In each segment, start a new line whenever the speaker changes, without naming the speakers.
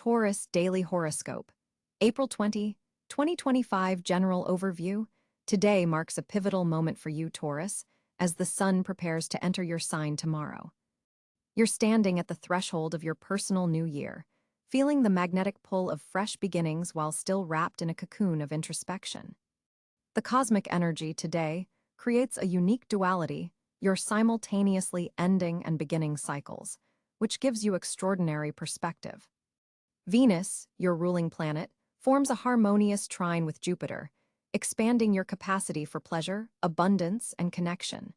Taurus Daily Horoscope, April 20, 2025 General Overview. Today marks a pivotal moment for you, Taurus, as the sun prepares to enter your sign tomorrow. You're standing at the threshold of your personal new year, feeling the magnetic pull of fresh beginnings while still wrapped in a cocoon of introspection. The cosmic energy today creates a unique duality, you're simultaneously ending and beginning cycles, which gives you extraordinary perspective. Venus, your ruling planet, forms a harmonious trine with Jupiter, expanding your capacity for pleasure, abundance, and connection.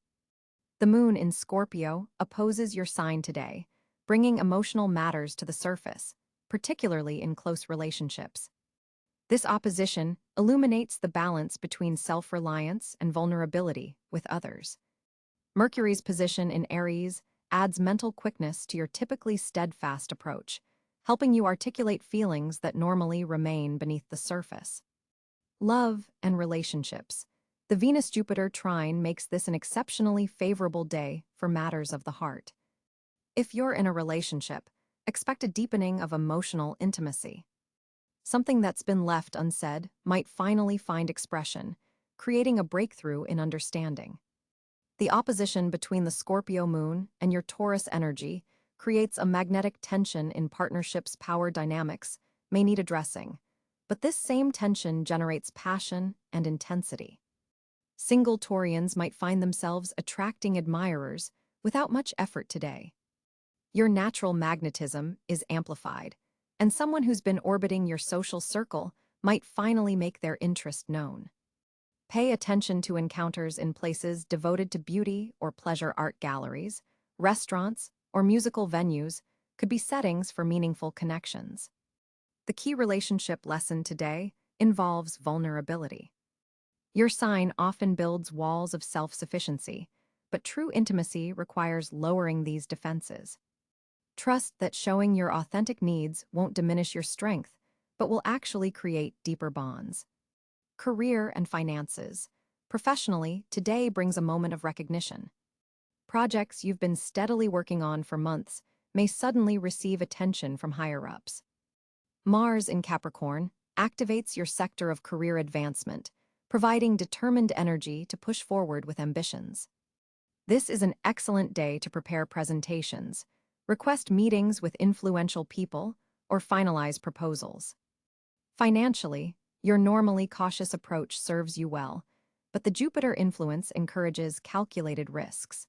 The moon in Scorpio opposes your sign today, bringing emotional matters to the surface, particularly in close relationships. This opposition illuminates the balance between self-reliance and vulnerability with others. Mercury's position in Aries adds mental quickness to your typically steadfast approach, helping you articulate feelings that normally remain beneath the surface. Love and relationships. The Venus-Jupiter trine makes this an exceptionally favorable day for matters of the heart. If you're in a relationship, expect a deepening of emotional intimacy. Something that's been left unsaid might finally find expression, creating a breakthrough in understanding. The opposition between the Scorpio moon and your Taurus energy creates a magnetic tension in partnerships' power dynamics, may need addressing, but this same tension generates passion and intensity. Single Taurians might find themselves attracting admirers without much effort today. Your natural magnetism is amplified, and someone who's been orbiting your social circle might finally make their interest known. Pay attention to encounters in places devoted to beauty or pleasure art galleries, restaurants, or musical venues could be settings for meaningful connections. The key relationship lesson today involves vulnerability. Your sign often builds walls of self-sufficiency, but true intimacy requires lowering these defenses. Trust that showing your authentic needs won't diminish your strength, but will actually create deeper bonds. Career and finances. Professionally, today brings a moment of recognition. Projects you've been steadily working on for months may suddenly receive attention from higher-ups. Mars in Capricorn activates your sector of career advancement, providing determined energy to push forward with ambitions. This is an excellent day to prepare presentations, request meetings with influential people, or finalize proposals. Financially, your normally cautious approach serves you well, but the Jupiter influence encourages calculated risks.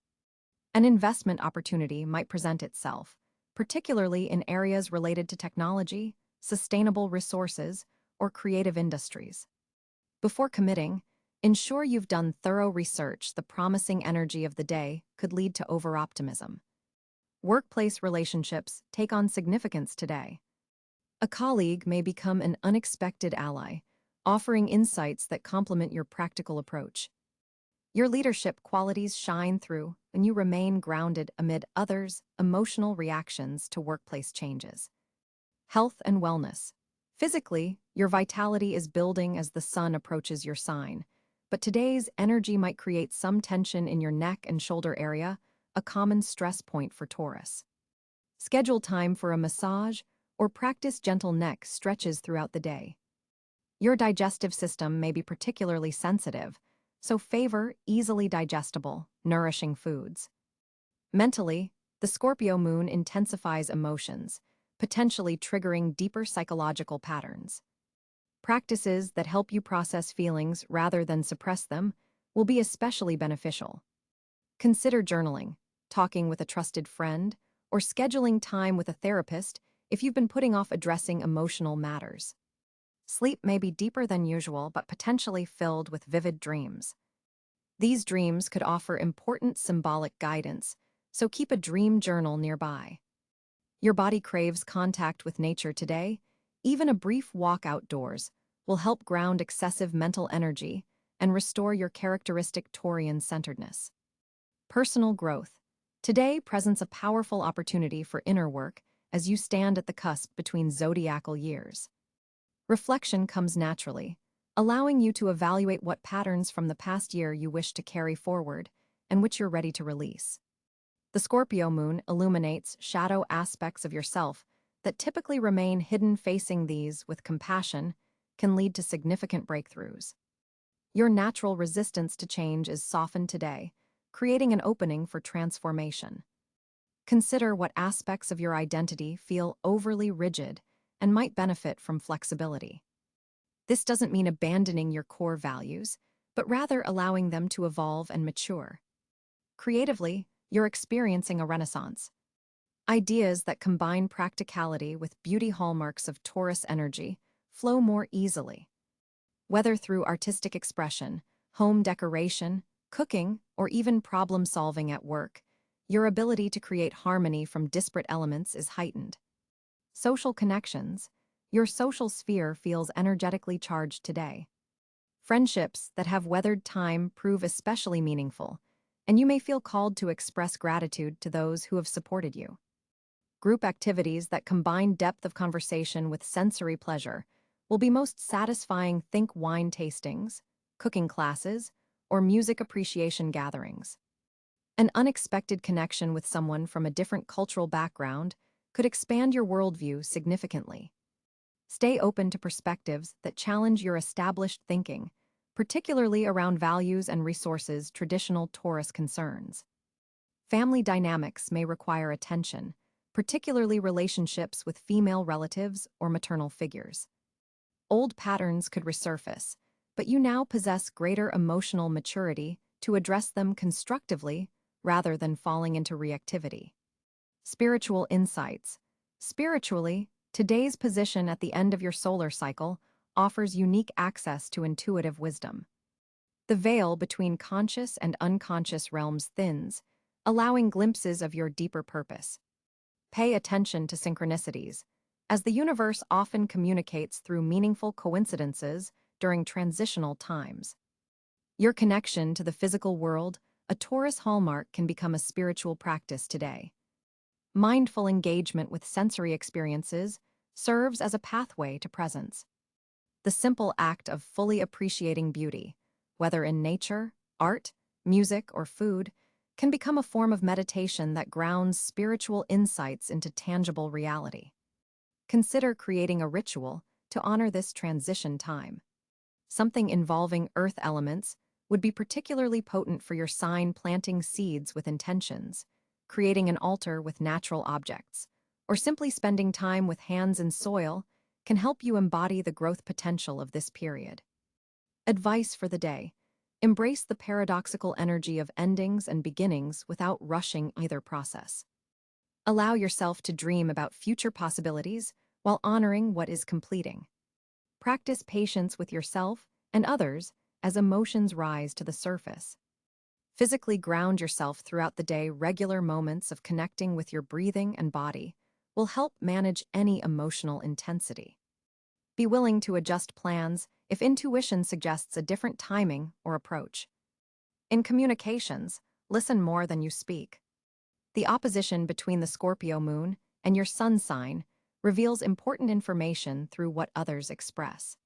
An investment opportunity might present itself, particularly in areas related to technology, sustainable resources, or creative industries. Before committing, ensure you've done thorough research. The promising energy of the day could lead to over-optimism. Workplace relationships take on significance today. A colleague may become an unexpected ally, offering insights that complement your practical approach. Your leadership qualities shine through when you remain grounded amid others' emotional reactions to workplace changes. Health and wellness. Physically, your vitality is building as the sun approaches your sign, but today's energy might create some tension in your neck and shoulder area, a common stress point for Taurus. Schedule time for a massage or practice gentle neck stretches throughout the day. Your digestive system may be particularly sensitive, so favor easily digestible, nourishing foods. Mentally, the Scorpio moon intensifies emotions, potentially triggering deeper psychological patterns. Practices that help you process feelings rather than suppress them will be especially beneficial. Consider journaling, talking with a trusted friend, or scheduling time with a therapist if you've been putting off addressing emotional matters. Sleep may be deeper than usual but potentially filled with vivid dreams. These dreams could offer important symbolic guidance, so keep a dream journal nearby. Your body craves contact with nature today. Even a brief walk outdoors will help ground excessive mental energy and restore your characteristic Taurian-centeredness. Personal growth. Today presents a powerful opportunity for inner work as you stand at the cusp between zodiacal years. Reflection comes naturally, allowing you to evaluate what patterns from the past year you wish to carry forward and which you're ready to release. The Scorpio moon illuminates shadow aspects of yourself that typically remain hidden. Facing these with compassion can lead to significant breakthroughs. Your natural resistance to change is softened today, creating an opening for transformation. Consider what aspects of your identity feel overly rigid and might benefit from flexibility. This doesn't mean abandoning your core values, but rather allowing them to evolve and mature. Creatively, you're experiencing a renaissance. Ideas that combine practicality with beauty hallmarks of Taurus energy flow more easily. Whether through artistic expression, home decoration, cooking, or even problem-solving at work, your ability to create harmony from disparate elements is heightened. Social connections. Your social sphere feels energetically charged today. Friendships that have weathered time prove especially meaningful, and you may feel called to express gratitude to those who have supported you. Group activities that combine depth of conversation with sensory pleasure will be most satisfying. Think wine tastings, cooking classes, or music appreciation gatherings. An unexpected connection with someone from a different cultural background could expand your worldview significantly. Stay open to perspectives that challenge your established thinking, particularly around values and resources traditional Taurus concerns. Family dynamics may require attention, particularly relationships with female relatives or maternal figures. Old patterns could resurface, but you now possess greater emotional maturity to address them constructively rather than falling into reactivity. Spiritual insights. Spiritually, today's position at the end of your solar cycle offers unique access to intuitive wisdom. The veil between conscious and unconscious realms thins, allowing glimpses of your deeper purpose. Pay attention to synchronicities, as the universe often communicates through meaningful coincidences during transitional times. Your connection to the physical world, a Taurus hallmark, can become a spiritual practice today. Mindful engagement with sensory experiences serves as a pathway to presence. The simple act of fully appreciating beauty, whether in nature, art, music, or food, can become a form of meditation that grounds spiritual insights into tangible reality. Consider creating a ritual to honor this transition time. Something involving earth elements would be particularly potent for your sign. Planting seeds with intentions, creating an altar with natural objects, or simply spending time with hands in soil can help you embody the growth potential of this period. Advice for the day. Embrace the paradoxical energy of endings and beginnings without rushing either process. Allow yourself to dream about future possibilities while honoring what is completing. Practice patience with yourself and others as emotions rise to the surface. Physically ground yourself throughout the day. Regular moments of connecting with your breathing and body will help manage any emotional intensity. Be willing to adjust plans if intuition suggests a different timing or approach. In communications, listen more than you speak. The opposition between the Scorpio moon and your sun sign reveals important information through what others express.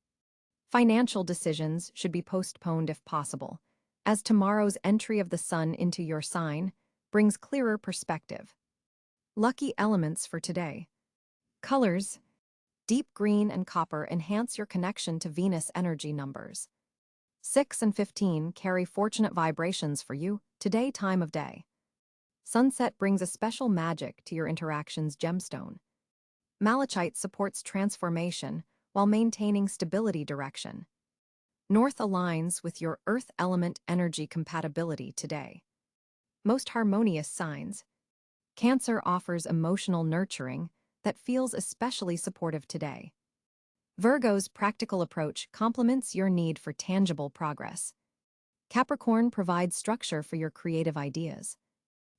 Financial decisions should be postponed if possible, as tomorrow's entry of the sun into your sign brings clearer perspective. Lucky elements for today. Colors. Deep green and copper enhance your connection to Venus energy. Numbers 6 and 15 carry fortunate vibrations for you today. Time of day. Sunset brings a special magic to your interactions. Gemstone. Malachite supports transformation while maintaining stability. Direction. North aligns with your earth element energy compatibility today. Most harmonious signs. Cáncer offers emotional nurturing that feels especially supportive today. Virgo's practical approach complements your need for tangible progress. Capricorn provides structure for your creative ideas.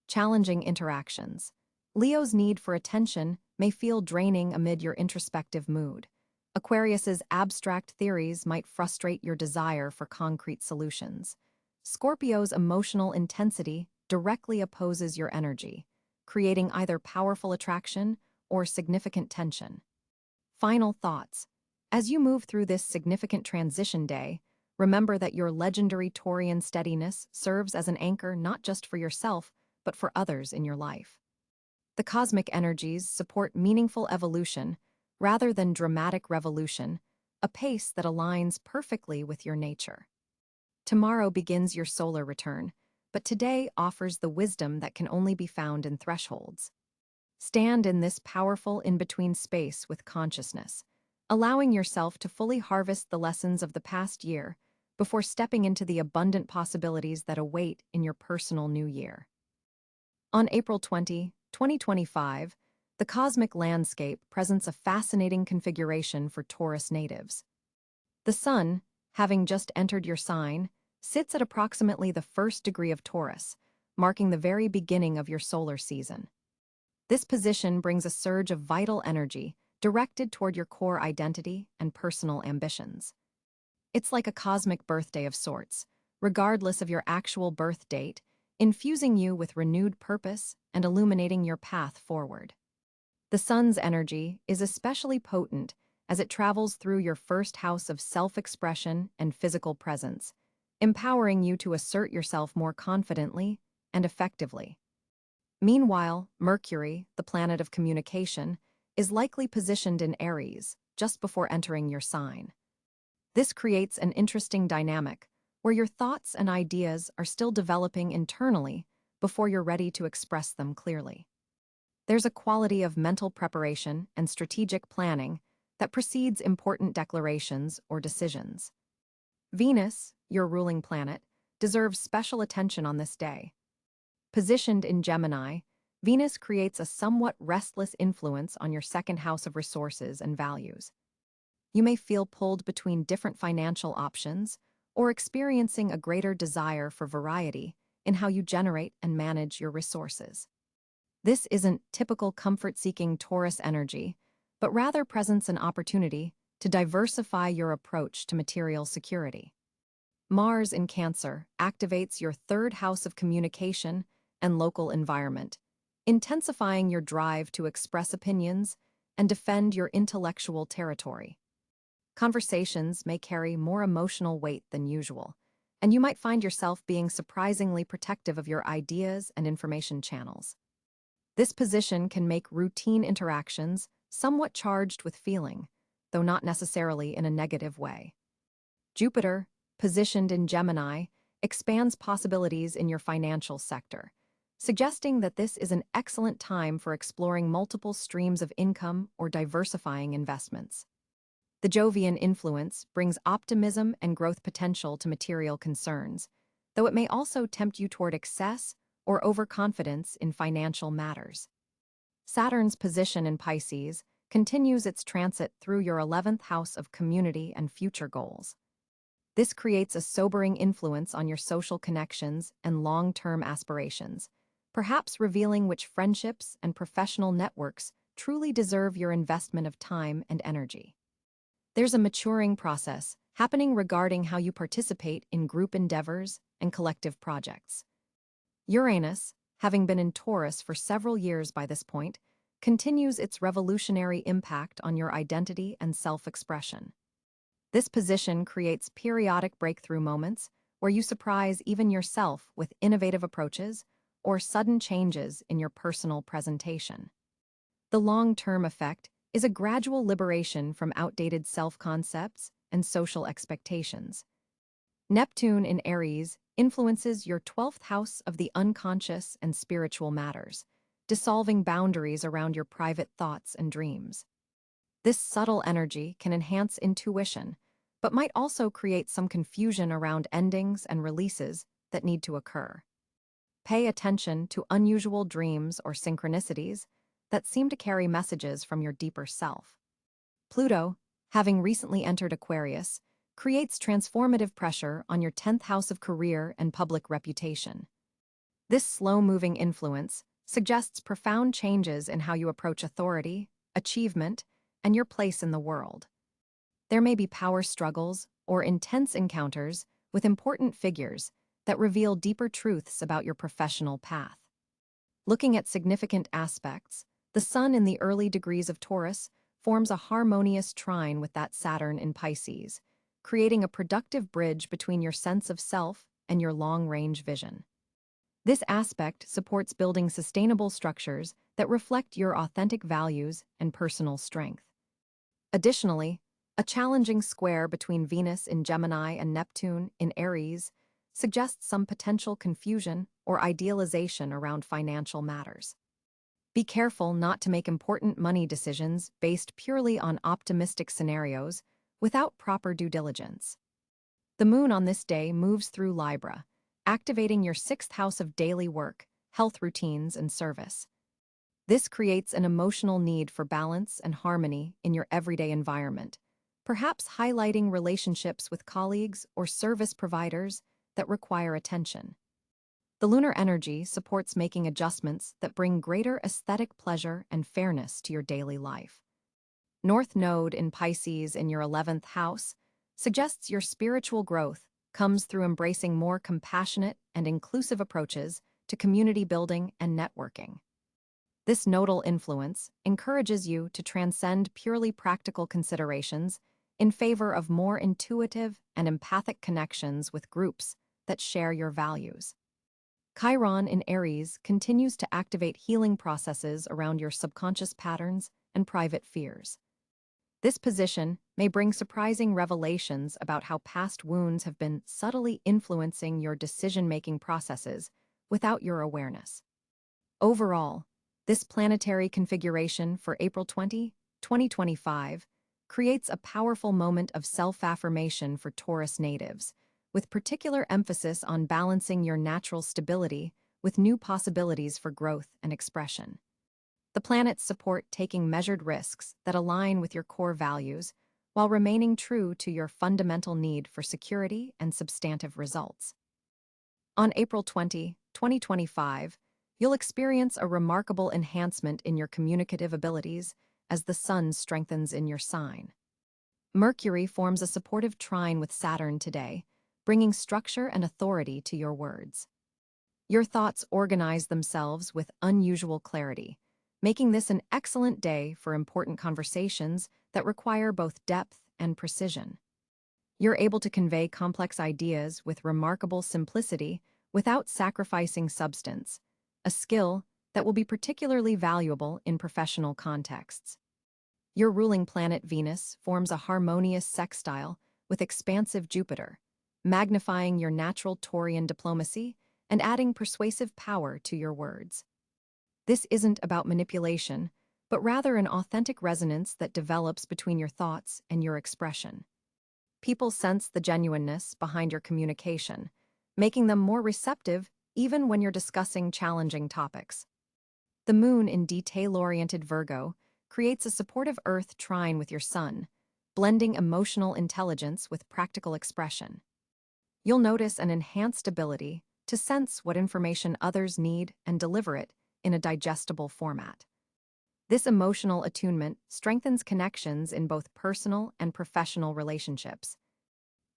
Challenging interactions. Leo's need for attention may feel draining amid your introspective mood. Aquarius's abstract theories might frustrate your desire for concrete solutions. Scorpio's emotional intensity directly opposes your energy, creating either powerful attraction or significant tension. Final thoughts. As you move through this significant transition day, remember that your legendary Taurian steadiness serves as an anchor not just for yourself, but for others in your life. The cosmic energies support meaningful evolution rather than dramatic revolution, a pace that aligns perfectly with your nature. Tomorrow begins your solar return, but today offers the wisdom that can only be found in thresholds. Stand in this powerful in-between space with consciousness, allowing yourself to fully harvest the lessons of the past year before stepping into the abundant possibilities that await in your personal new year. On April 20, 2025, the cosmic landscape presents a fascinating configuration for Taurus natives. The Sun, having just entered your sign, sits at approximately the first degree of Taurus, marking the very beginning of your solar season. This position brings a surge of vital energy directed toward your core identity and personal ambitions. It's like a cosmic birthday of sorts, regardless of your actual birth date, infusing you with renewed purpose and illuminating your path forward. The Sun's energy is especially potent as it travels through your first house of self-expression and physical presence, empowering you to assert yourself more confidently and effectively. Meanwhile, Mercury, the planet of communication, is likely positioned in Aries just before entering your sign. This creates an interesting dynamic where your thoughts and ideas are still developing internally before you're ready to express them clearly. There's a quality of mental preparation and strategic planning that precedes important declarations or decisions. Venus, your ruling planet, deserves special attention on this day. Positioned in Gemini, Venus creates a somewhat restless influence on your second house of resources and values. You may feel pulled between different financial options or experiencing a greater desire for variety in how you generate and manage your resources. This isn't typical comfort-seeking Taurus energy, but rather presents an opportunity to diversify your approach to material security. Mars in Cáncer activates your third house of communication and local environment, intensifying your drive to express opinions and defend your intellectual territory. Conversations may carry more emotional weight than usual, and you might find yourself being surprisingly protective of your ideas and information channels. This position can make routine interactions somewhat charged with feeling, though not necessarily in a negative way. Jupiter, positioned in Gemini, expands possibilities in your financial sector, suggesting that this is an excellent time for exploring multiple streams of income or diversifying investments. The Jovian influence brings optimism and growth potential to material concerns, though it may also tempt you toward excess or overconfidence in financial matters. Saturn's position in Pisces continues its transit through your 11th house of community and future goals. This creates a sobering influence on your social connections and long-term aspirations, perhaps revealing which friendships and professional networks truly deserve your investment of time and energy. There's a maturing process happening regarding how you participate in group endeavors and collective projects. Uranus, having been in Taurus for several years by this point, continues its revolutionary impact on your identity and self-expression. This position creates periodic breakthrough moments where you surprise even yourself with innovative approaches or sudden changes in your personal presentation. The long-term effect is a gradual liberation from outdated self-concepts and social expectations. Neptune in Aries influences your 12th house of the unconscious and spiritual matters, dissolving boundaries around your private thoughts and dreams. This subtle energy can enhance intuition, but might also create some confusion around endings and releases that need to occur. Pay attention to unusual dreams or synchronicities that seem to carry messages from your deeper self. Pluto, having recently entered Aquarius, creates transformative pressure on your 10th house of career and public reputation. This slow-moving influence suggests profound changes in how you approach authority, achievement, and your place in the world. There may be power struggles or intense encounters with important figures that reveal deeper truths about your professional path. Looking at significant aspects, the Sun in the early degrees of Taurus forms a harmonious trine with that Saturn in Pisces, creating a productive bridge between your sense of self and your long-range vision. This aspect supports building sustainable structures that reflect your authentic values and personal strength. Additionally, a challenging square between Venus in Gemini and Neptune in Aries suggests some potential confusion or idealization around financial matters. Be careful not to make important money decisions based purely on optimistic scenarios without proper due diligence. The moon on this day moves through Libra, activating your sixth house of daily work, health routines, and service. This creates an emotional need for balance and harmony in your everyday environment, perhaps highlighting relationships with colleagues or service providers that require attention. The lunar energy supports making adjustments that bring greater aesthetic pleasure and fairness to your daily life. North Node in Pisces in your 11th house suggests your spiritual growth comes through embracing more compassionate and inclusive approaches to community building and networking. This nodal influence encourages you to transcend purely practical considerations in favor of more intuitive and empathic connections with groups that share your values. Chiron in Aries continues to activate healing processes around your subconscious patterns and private fears. This position may bring surprising revelations about how past wounds have been subtly influencing your decision-making processes without your awareness. Overall, this planetary configuration for April 20, 2025, creates a powerful moment of self-affirmation for Taurus natives, with particular emphasis on balancing your natural stability with new possibilities for growth and expression. The planets support taking measured risks that align with your core values while remaining true to your fundamental need for security and substantive results. On April 20, 2025, you'll experience a remarkable enhancement in your communicative abilities as the sun strengthens in your sign. Mercury forms a supportive trine with Saturn today, bringing structure and authority to your words. Your thoughts organize themselves with unusual clarity, making this an excellent day for important conversations that require both depth and precision. You're able to convey complex ideas with remarkable simplicity without sacrificing substance, a skill that will be particularly valuable in professional contexts. Your ruling planet Venus forms a harmonious sextile with expansive Jupiter, magnifying your natural Taurian diplomacy and adding persuasive power to your words. This isn't about manipulation, but rather an authentic resonance that develops between your thoughts and your expression. People sense the genuineness behind your communication, making them more receptive even when you're discussing challenging topics. The moon in detail-oriented Virgo creates a supportive Earth trine with your sun, blending emotional intelligence with practical expression. You'll notice an enhanced ability to sense what information others need and deliver it in a digestible format. This emotional attunement strengthens connections in both personal and professional relationships.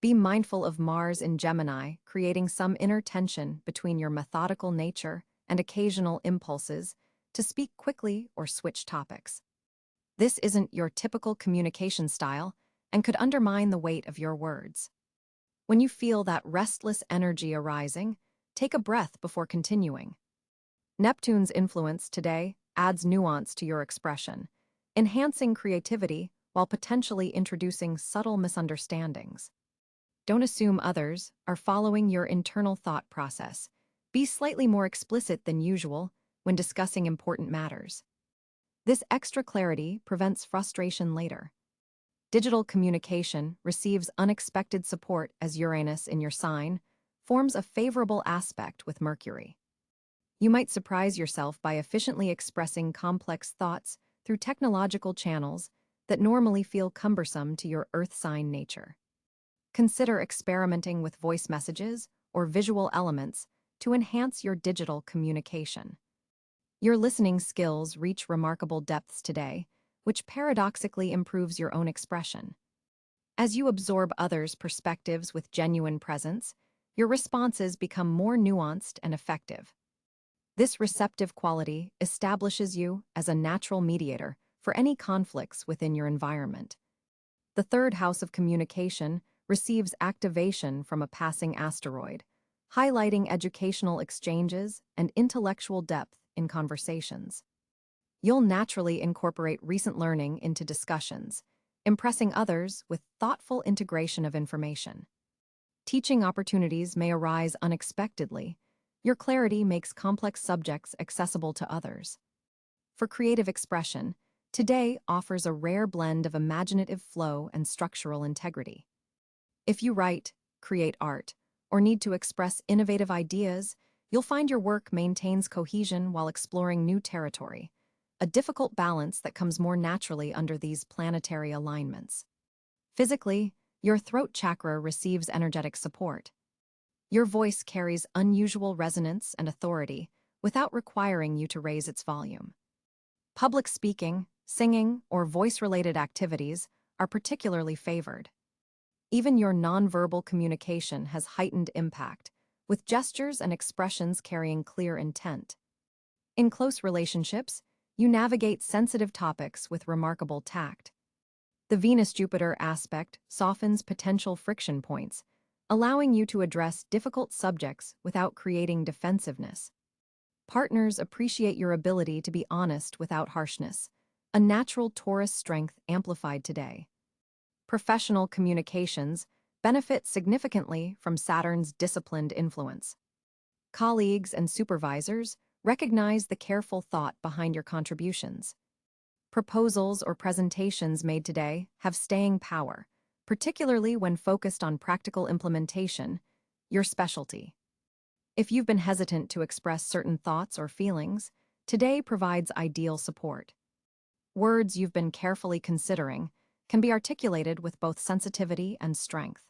Be mindful of Mars in Gemini, creating some inner tension between your methodical nature and occasional impulses to speak quickly or switch topics. This isn't your typical communication style and could undermine the weight of your words. When you feel that restless energy arising, take a breath before continuing. Neptune's influence today adds nuance to your expression, enhancing creativity while potentially introducing subtle misunderstandings. Don't assume others are following your internal thought process. Be slightly more explicit than usual when discussing important matters. This extra clarity prevents frustration later. Digital communication receives unexpected support as Uranus in your sign forms a favorable aspect with Mercury. You might surprise yourself by efficiently expressing complex thoughts through technological channels that normally feel cumbersome to your Earth sign nature. Consider experimenting with voice messages or visual elements to enhance your digital communication. Your listening skills reach remarkable depths today, which paradoxically improves your own expression. As you absorb others' perspectives with genuine presence, your responses become more nuanced and effective. This receptive quality establishes you as a natural mediator for any conflicts within your environment. The third house of communication receives activation from a passing asteroid, highlighting educational exchanges and intellectual depth in conversations. You'll naturally incorporate recent learning into discussions, impressing others with thoughtful integration of information. Teaching opportunities may arise unexpectedly. Your clarity makes complex subjects accessible to others. For creative expression, today offers a rare blend of imaginative flow and structural integrity. If you write, create art, or need to express innovative ideas, you'll find your work maintains cohesion while exploring new territory, a difficult balance that comes more naturally under these planetary alignments. Physically, your throat chakra receives energetic support. Your voice carries unusual resonance and authority without requiring you to raise its volume. Public speaking, singing, or voice-related activities are particularly favored. Even your nonverbal communication has heightened impact, with gestures and expressions carrying clear intent. In close relationships, you navigate sensitive topics with remarkable tact. The Venus-Jupiter aspect softens potential friction points, allowing you to address difficult subjects without creating defensiveness. Partners appreciate your ability to be honest without harshness, a natural Taurus strength amplified today. Professional communications benefit significantly from Saturn's disciplined influence. Colleagues and supervisors recognize the careful thought behind your contributions. Proposals or presentations made today have staying power, particularly when focused on practical implementation, your specialty. If you've been hesitant to express certain thoughts or feelings, today provides ideal support. Words you've been carefully considering can be articulated with both sensitivity and strength.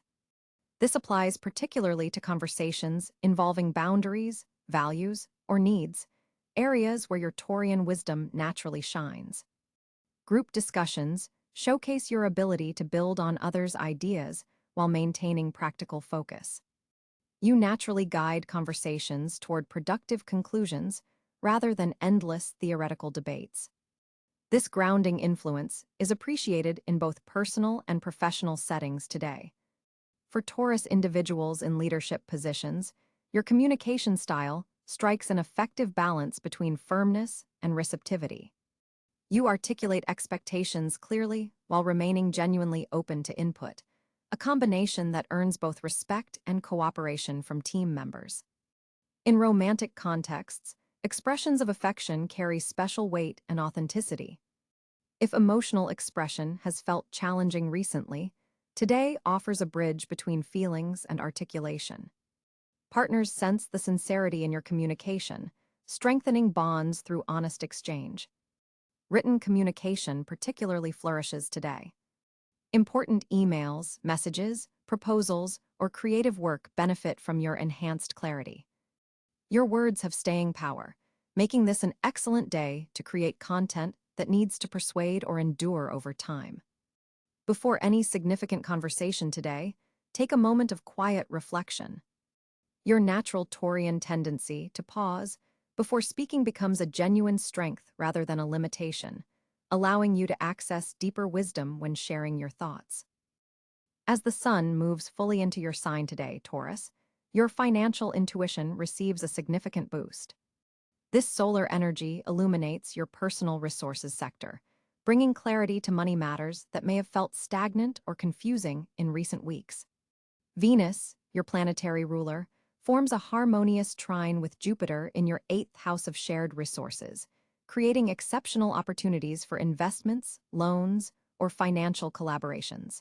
This applies particularly to conversations involving boundaries, values, or needs, areas where your Taurian wisdom naturally shines. Group discussions showcase your ability to build on others' ideas while maintaining practical focus. You naturally guide conversations toward productive conclusions rather than endless theoretical debates. This grounding influence is appreciated in both personal and professional settings today. For Taurus individuals in leadership positions, your communication style strikes an effective balance between firmness and receptivity. You articulate expectations clearly while remaining genuinely open to input, a combination that earns both respect and cooperation from team members. In romantic contexts, expressions of affection carry special weight and authenticity. If emotional expression has felt challenging recently, today offers a bridge between feelings and articulation. Partners sense the sincerity in your communication, strengthening bonds through honest exchange. Written communication particularly flourishes today. Important emails, messages, proposals, or creative work benefit from your enhanced clarity. Your words have staying power, making this an excellent day to create content that needs to persuade or endure over time. Before any significant conversation today, take a moment of quiet reflection. Your natural Taurian tendency to pause before speaking becomes a genuine strength rather than a limitation, allowing you to access deeper wisdom when sharing your thoughts. As the sun moves fully into your sign today, Taurus, your financial intuition receives a significant boost. This solar energy illuminates your personal resources sector, bringing clarity to money matters that may have felt stagnant or confusing in recent weeks. Venus, your planetary ruler, forms a harmonious trine with Jupiter in your 8th house of shared resources, creating exceptional opportunities for investments, loans, or financial collaborations.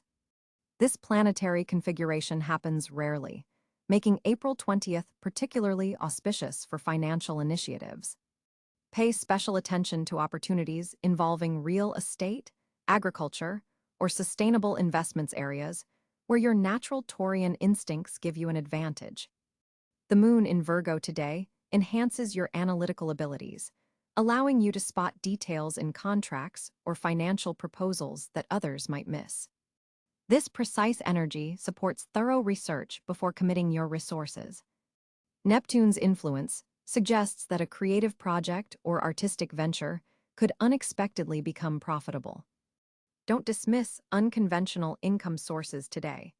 This planetary configuration happens rarely, making April 20th particularly auspicious for financial initiatives. Pay special attention to opportunities involving real estate, agriculture, or sustainable investments areas where your natural Taurian instincts give you an advantage. The moon in Virgo today enhances your analytical abilities, allowing you to spot details in contracts or financial proposals that others might miss. This precise energy supports thorough research before committing your resources. Neptune's influence suggests that a creative project or artistic venture could unexpectedly become profitable. Don't dismiss unconventional income sources today.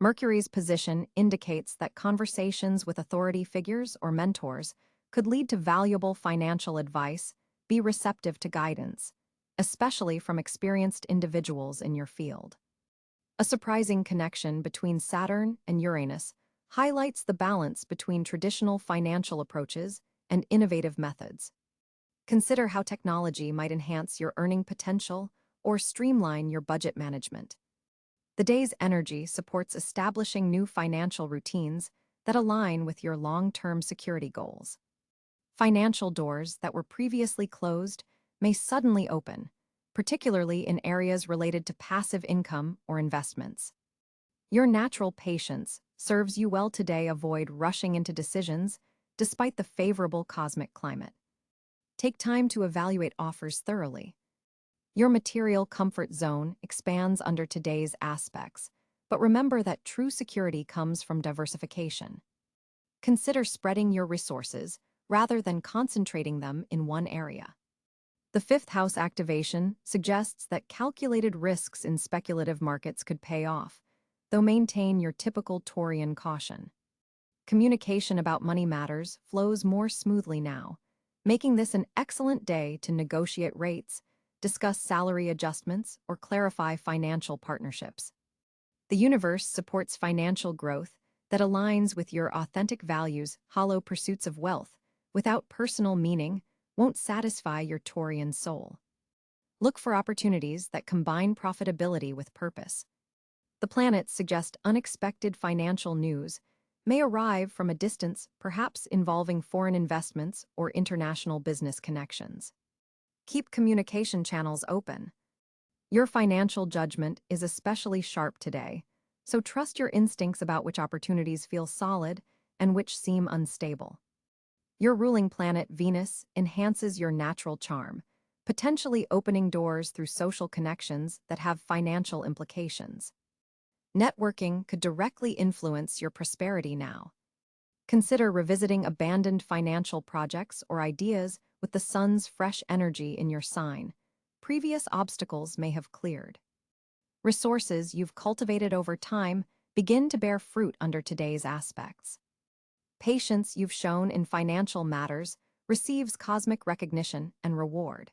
Mercury's position indicates that conversations with authority figures or mentors could lead to valuable financial advice be receptive to guidance, especially from experienced individuals in your field. A surprising connection between Saturn and Uranus highlights the balance between traditional financial approaches and innovative methods. Consider how technology might enhance your earning potential or streamline your budget management. The day's energy supports establishing new financial routines that align with your long-term security goals. Financial doors that were previously closed may suddenly open, particularly in areas related to passive income or investments. Your natural patience serves you well today. Avoid rushing into decisions despite the favorable cosmic climate. Take time to evaluate offers thoroughly. Your material comfort zone expands under today's aspects, but remember that true security comes from diversification. Consider spreading your resources rather than concentrating them in one area. The fifth house activation suggests that calculated risks in speculative markets could pay off, though maintain your typical Taurian caution. Communication about money matters flows more smoothly now, making this an excellent day to negotiate rates, discuss salary adjustments, or clarify financial partnerships. The universe supports financial growth that aligns with your authentic values. Hollow pursuits of wealth, without personal meaning, won't satisfy your Taurian soul. Look for opportunities that combine profitability with purpose. The planets suggest unexpected financial news may arrive from a distance, perhaps involving foreign investments or international business connections. Keep communication channels open. Your financial judgment is especially sharp today, so trust your instincts about which opportunities feel solid and which seem unstable. Your ruling planet, Venus, enhances your natural charm, potentially opening doors through social connections that have financial implications. Networking could directly influence your prosperity now. Consider revisiting abandoned financial projects or ideas with the sun's fresh energy in your sign. Previous obstacles may have cleared. Resources you've cultivated over time begin to bear fruit under today's aspects. Patience you've shown in financial matters receives cosmic recognition and reward.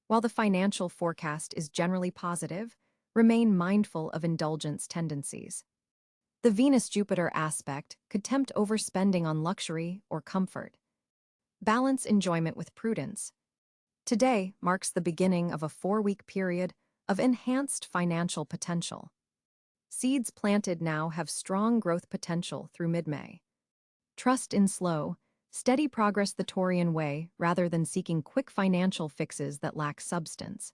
While the financial forecast is generally positive, remain mindful of indulgence tendencies. The Venus-Jupiter aspect could tempt overspending on luxury or comfort. Balance enjoyment with prudence. Today marks the beginning of a 4-week period of enhanced financial potential. Seeds planted now have strong growth potential through mid-May. Trust in slow, steady progress the Taurian way rather than seeking quick financial fixes that lack substance.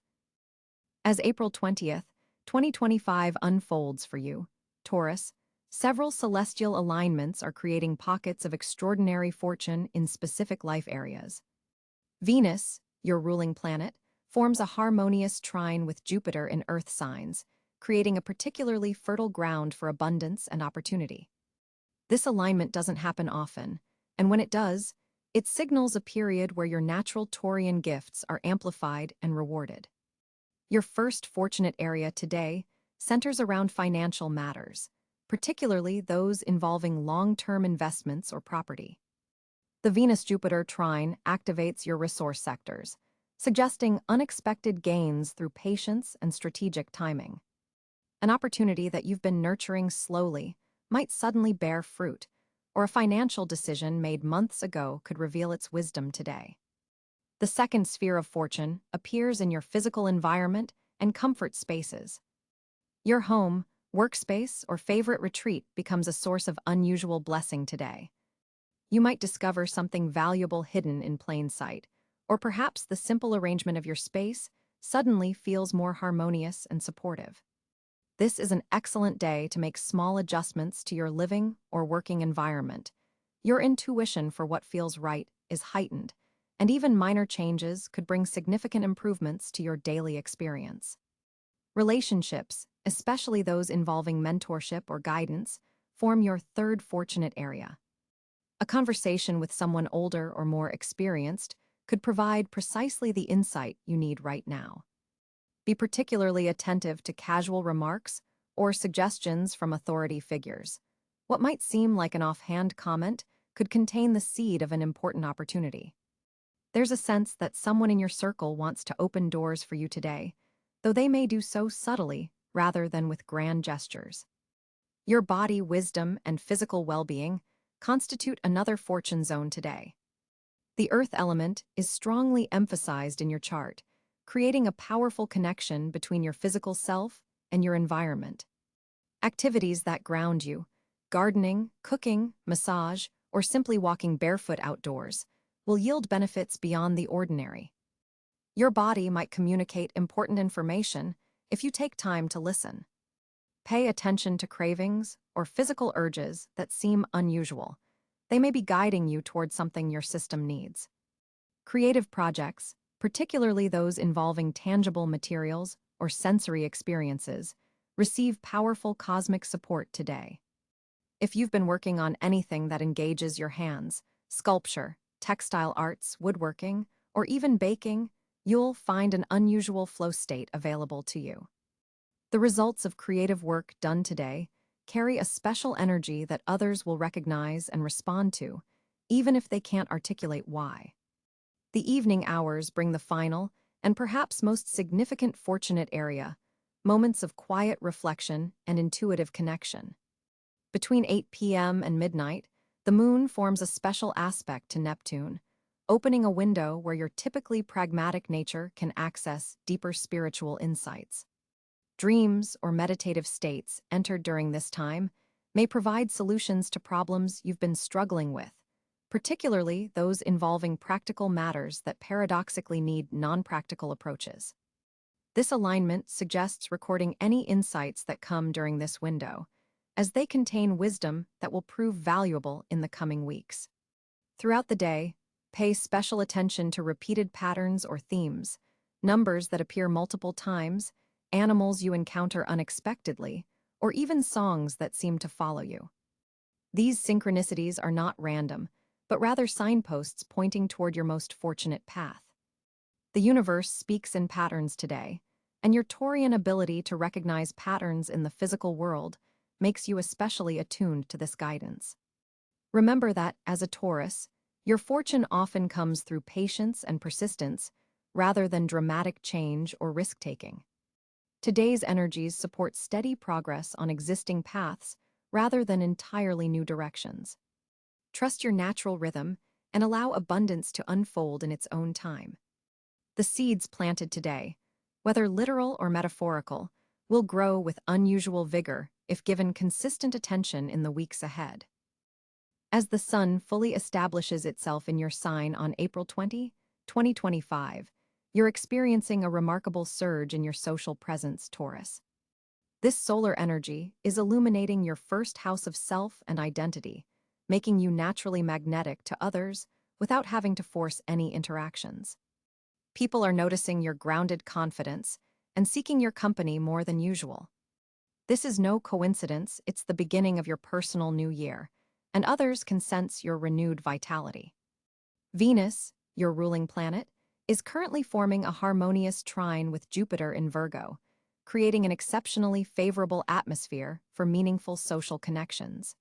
As April 20th, 2025 unfolds for you, Taurus, several celestial alignments are creating pockets of extraordinary fortune in specific life areas. Venus, your ruling planet, forms a harmonious trine with Jupiter in Earth signs, creating a particularly fertile ground for abundance and opportunity. This alignment doesn't happen often, and when it does, it signals a period where your natural Taurian gifts are amplified and rewarded. Your first fortunate area today centers around financial matters, particularly those involving long-term investments or property. The Venus-Jupiter trine activates your resource sectors, suggesting unexpected gains through patience and strategic timing. An opportunity that you've been nurturing slowly might suddenly bear fruit, or a financial decision made months ago could reveal its wisdom today. The second sphere of fortune appears in your physical environment and comfort spaces. Your home, workspace, or favorite retreat becomes a source of unusual blessing today. You might discover something valuable hidden in plain sight, or perhaps the simple arrangement of your space suddenly feels more harmonious and supportive. This is an excellent day to make small adjustments to your living or working environment. Your intuition for what feels right is heightened, and even minor changes could bring significant improvements to your daily experience. Relationships, especially those involving mentorship or guidance, form your third fortunate area. A conversation with someone older or more experienced could provide precisely the insight you need right now. Be particularly attentive to casual remarks or suggestions from authority figures. What might seem like an offhand comment could contain the seed of an important opportunity. There's a sense that someone in your circle wants to open doors for you today, though they may do so subtly rather than with grand gestures. Your body, wisdom, and physical well-being constitute another fortune zone today. The earth element is strongly emphasized in your chart, creating a powerful connection between your physical self and your environment. Activities that ground you, gardening, cooking, massage, or simply walking barefoot outdoors, will yield benefits beyond the ordinary. Your body might communicate important information if you take time to listen. Pay attention to cravings or physical urges that seem unusual. They may be guiding you toward something your system needs. Creative projects, particularly those involving tangible materials or sensory experiences, receive powerful cosmic support today. If you've been working on anything that engages your hands, sculpture, textile arts, woodworking, or even baking, you'll find an unusual flow state available to you. The results of creative work done today carry a special energy that others will recognize and respond to, even if they can't articulate why. The evening hours bring the final and perhaps most significant fortunate area, moments of quiet reflection and intuitive connection. Between 8 p.m. and midnight, the moon forms a special aspect to Neptune, opening a window where your typically pragmatic nature can access deeper spiritual insights. Dreams or meditative states entered during this time may provide solutions to problems you've been struggling with, particularly those involving practical matters that paradoxically need non-practical approaches. This alignment suggests recording any insights that come during this window, as they contain wisdom that will prove valuable in the coming weeks. Throughout the day, pay special attention to repeated patterns or themes, numbers that appear multiple times, animals you encounter unexpectedly, or even songs that seem to follow you. These synchronicities are not random, but rather signposts pointing toward your most fortunate path. The universe speaks in patterns today, and your Taurian ability to recognize patterns in the physical world makes you especially attuned to this guidance. Remember that, as a Taurus, your fortune often comes through patience and persistence rather than dramatic change or risk-taking. Today's energies support steady progress on existing paths rather than entirely new directions. Trust your natural rhythm and allow abundance to unfold in its own time. The seeds planted today, whether literal or metaphorical, will grow with unusual vigor if given consistent attention in the weeks ahead. As the sun fully establishes itself in your sign on April 20, 2025, you're experiencing a remarkable surge in your social presence, Taurus. This solar energy is illuminating your first house of self and identity, making you naturally magnetic to others without having to force any interactions. People are noticing your grounded confidence and seeking your company more than usual. This is no coincidence, it's the beginning of your personal new year, and others can sense your renewed vitality. Venus, your ruling planet, is currently forming a harmonious trine with Jupiter in Virgo, creating an exceptionally favorable atmosphere for meaningful social connections.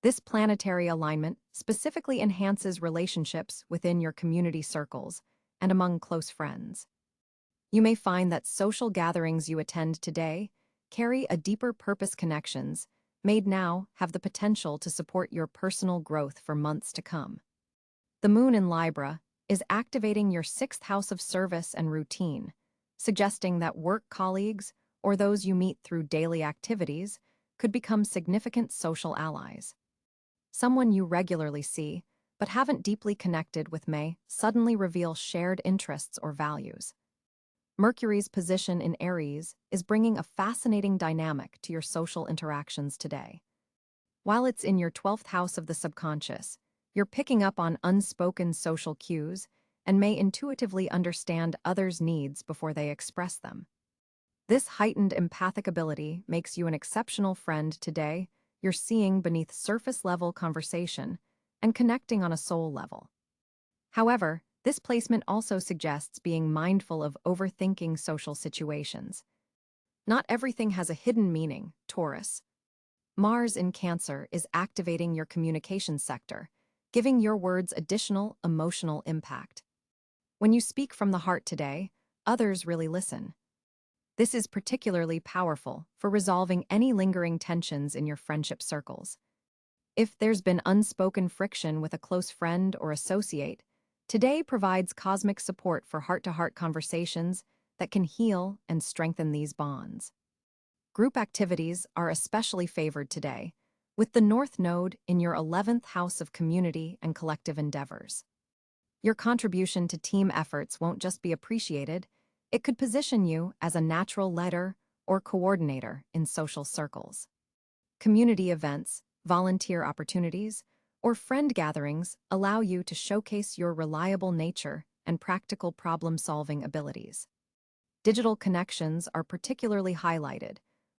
This planetary alignment specifically enhances relationships within your community circles and among close friends. You may find that social gatherings you attend today carry a deeper purpose. Connections made now have the potential to support your personal growth for months to come. The moon in Libra is activating your sixth house of service and routine, suggesting that work colleagues or those you meet through daily activities could become significant social allies. Someone you regularly see but haven't deeply connected with may suddenly reveal shared interests or values. Mercury's position in Aries is bringing a fascinating dynamic to your social interactions today. While it's in your 12th house of the subconscious, you're picking up on unspoken social cues and may intuitively understand others' needs before they express them. This heightened empathic ability makes you an exceptional friend today. You're seeing beneath surface-level conversation and connecting on a soul level. However, this placement also suggests being mindful of overthinking social situations. Not everything has a hidden meaning, Taurus. Mars in Cáncer is activating your communication sector, giving your words additional emotional impact. When you speak from the heart today, others really listen. This is particularly powerful for resolving any lingering tensions in your friendship circles. If there's been unspoken friction with a close friend or associate, today provides cosmic support for heart-to-heart conversations that can heal and strengthen these bonds. Group activities are especially favored today, with the North Node in your 11th house of community and collective endeavors. Your contribution to team efforts won't just be appreciated, it could position you as a natural leader or coordinator in social circles. Community events, volunteer opportunities, or friend gatherings allow you to showcase your reliable nature and practical problem-solving abilities. Digital connections are particularly highlighted,